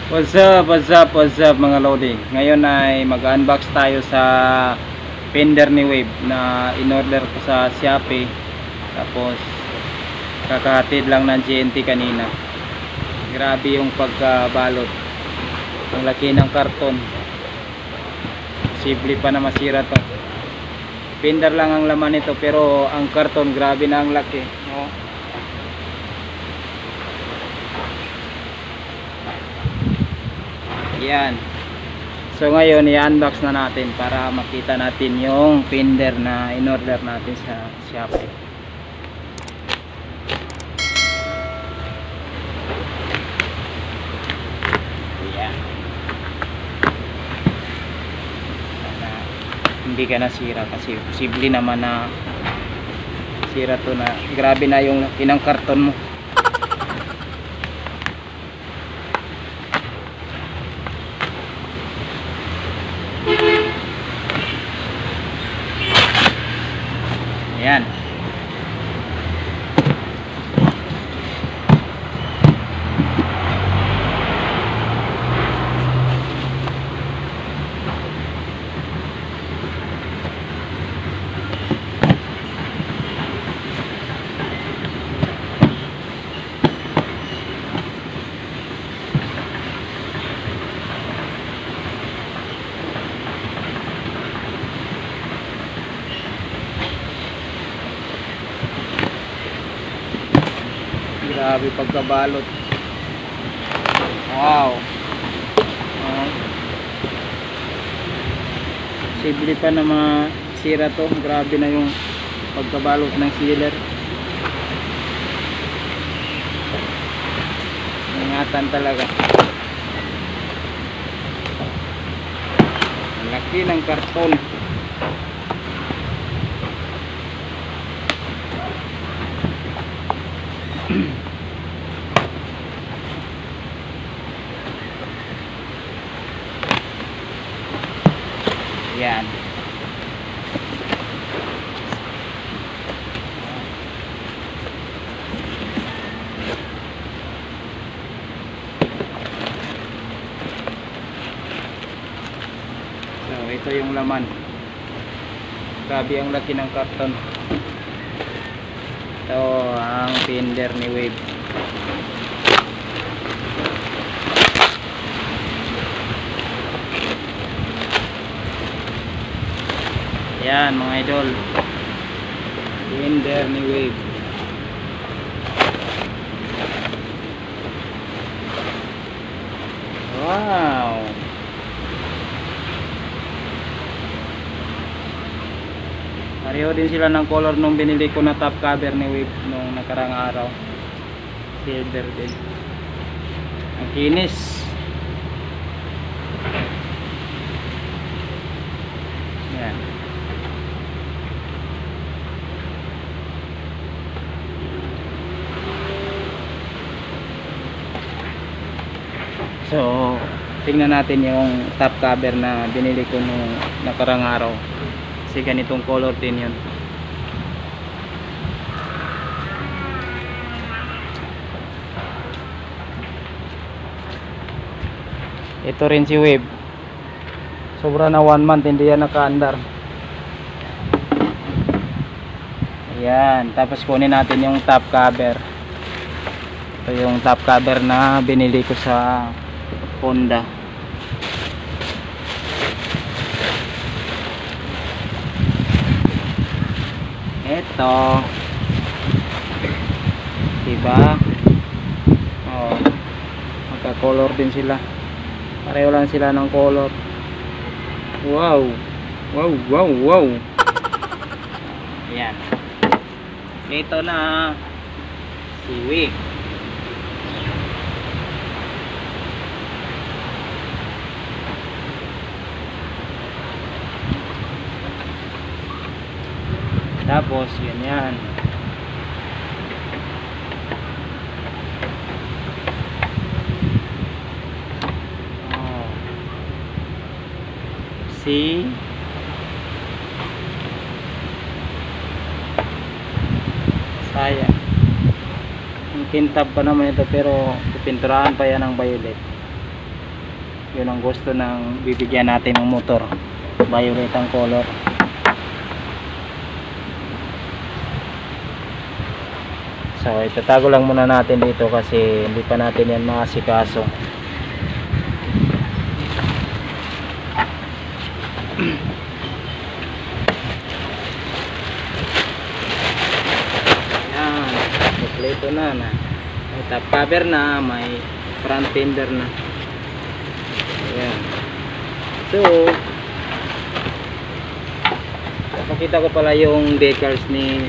What's up mga Lodi. Ngayon ay mag-unbox tayo sa fender ni Wave na in-order ko sa Shopee. Tapos kakahatid lang ng GNT kanina. Grabe yung pagkabalot. Ang laki ng karton. Posible pa na masira to. Fender lang ang laman nito pero ang karton grabe na ang laki, no? Yan. So ngayon i-unbox na natin para makita natin yung fender na in-order natin sa Shopee. Yan. Sana hindi ka nasira kasi posible naman na sira to na. Grabe na yung inang karton mo. Ayan. Grabe pagkabalot. Wow. Posible pa na masira to. Grabe na yung pagkabalot ng sealer. Ingatan talaga. Ang laki ng karton. Yan. So, ito yung laman. Grabe ang laki ng karton. Ito ang fender ni Wave. Yan mga idol, fender ni Wave. Wow. Pareho din sila ng color nung binili ko na top cover ni Wave nung nakarang araw. Silver din. Ang kinis. Yan. So, tingnan natin yung top cover na binili ko nung nakarang araw. Kasi ganitong color din yun. Ito rin si Wave. Sobra na 1 month, hindi yan naka-andar. Ayan. Tapos kunin natin yung top cover. Ito yung top cover na binili ko sa Honda. Ito. Diba? Oh. Magka-color din sila. Pareho lang sila ng color. Wow. Wow. Ayan. Ito na si Wave. Tapos yan. Oh. See? Sayang. Yung kintab pa naman ito pero pipinturahan pa yan ng violet. Yun ang gusto ng bibigyan natin ng motor, violet ang color. So itatago lang muna natin dito kasi hindi pa natin yan maasikaso. Ayan, kompleto na. May top cover na, may front fender na. Ayan. So pakita ko pala yung decals ni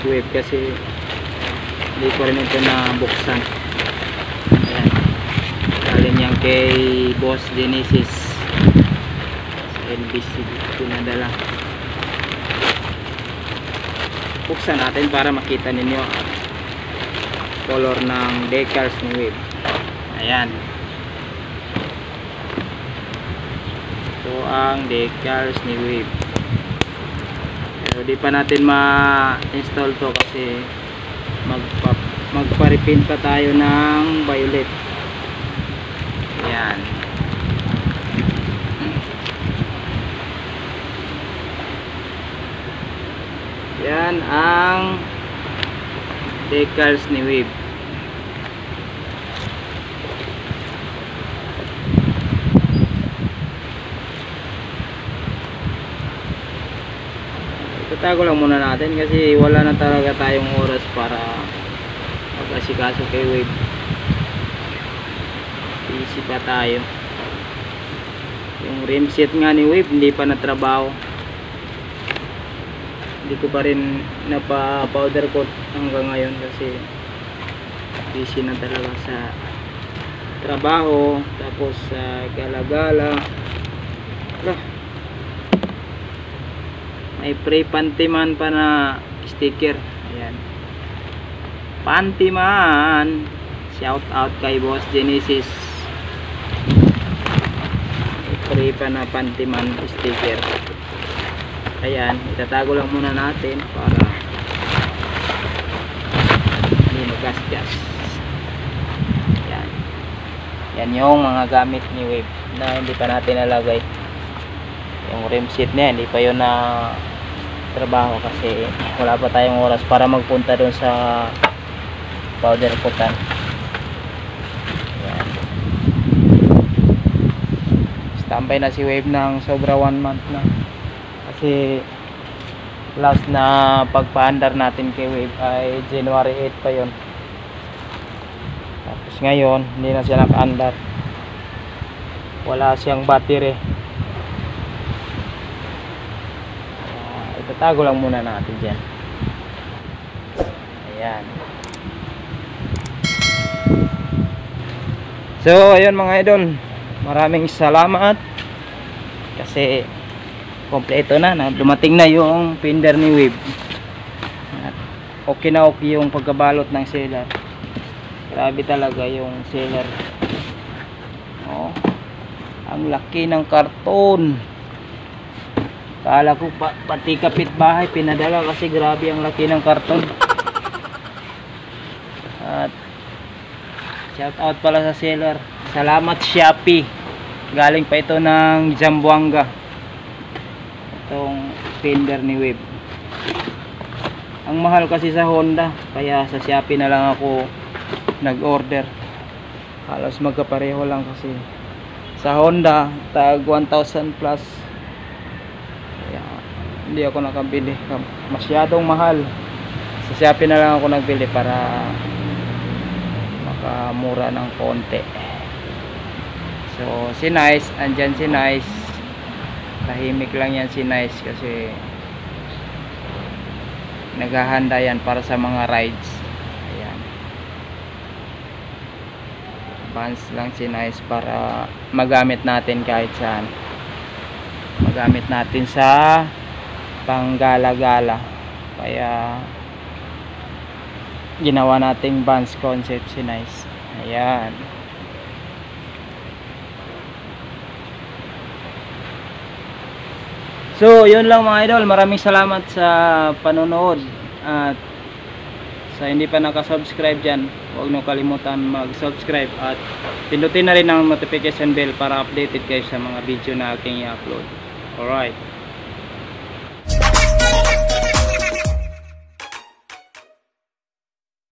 Wave kasi hindi ko rin ito na buksan. Ayan. Galing yan kay Boss Genesis sa NBC pinadala. Buksan natin para makita ninyo color ng decals ni Wave. Ayan. Ito ang decals ni Wave. Pero di pa natin ma-install to kasi magpa-repaint pa tayo ng violet. Ayan. Yan ang decals ni Wave. Tatago lang muna natin kasi wala na talaga tayong oras para mag-asikaso kay Wave. Busy pa tayo. Yung rim set nga ni Wave hindi pa natrabaho. Hindi ko pa rin napa-powder coat hanggang ngayon kasi busy na talaga sa trabaho, tapos sa gala-gala. May free pantiman pa na sticker. Ayan. Pantiman. Shout out kay Boss Genesis. May free pa na pantiman sticker. Ayan, itatago lang muna natin para hindi magasgas. Ayan. Yan yung mga gamit ni Wave na hindi pa natin nalagay. Yung rim seat niya hindi pa yun na trabaho kasi wala pa tayong oras para magpunta dun sa powder coatan. Ayan. Standby na si Wave ng sobra 1 month na kasi last na pagpa-andar natin kay Wave ay January 8 pa yun. Tapos ngayon hindi na siya naka-andar, wala siyang battery. Tatago lang muna natin dyan. Ayan. So ayun mga idol, maraming salamat kasi kompleto na, dumating na yung fender ni Wave. At okay na okay yung pagkabalot ng sealer. Grabe talaga yung sealer. Oh, ang laki ng karton. Kala ko pati kapitbahay pinadala kasi grabe ang laki ng karton. At shout out pala sa seller. Salamat Shopee. Galing pa ito ng Zamboanga. Itong fender ni Wave. Ang mahal kasi sa Honda, kaya sa Shopee na lang ako nag-order. Halos magkapareho lang kasi sa Honda tag 1,000 plus. Hindi ako nakabili, masyadong mahal. Sa Shopee na lang ako nagbili para makamura ng konti. So si Nice, andyan si Nice, tahimik lang yan si Nice kasi naghahanda yan para sa mga rides. Ayan, advance lang si Nice para magamit natin kahit saan, magamit natin sa panggala-gala. Kaya ginawa nating Vans concept si Nice. Ayan. So yun lang mga idol, maraming salamat sa panonood at Sa hindi pa nakasubscribe dyan, huwag nyo kalimutan mag-subscribe at pindutin na rin ang notification bell para updated kayo sa mga video na aking i-upload. Alright.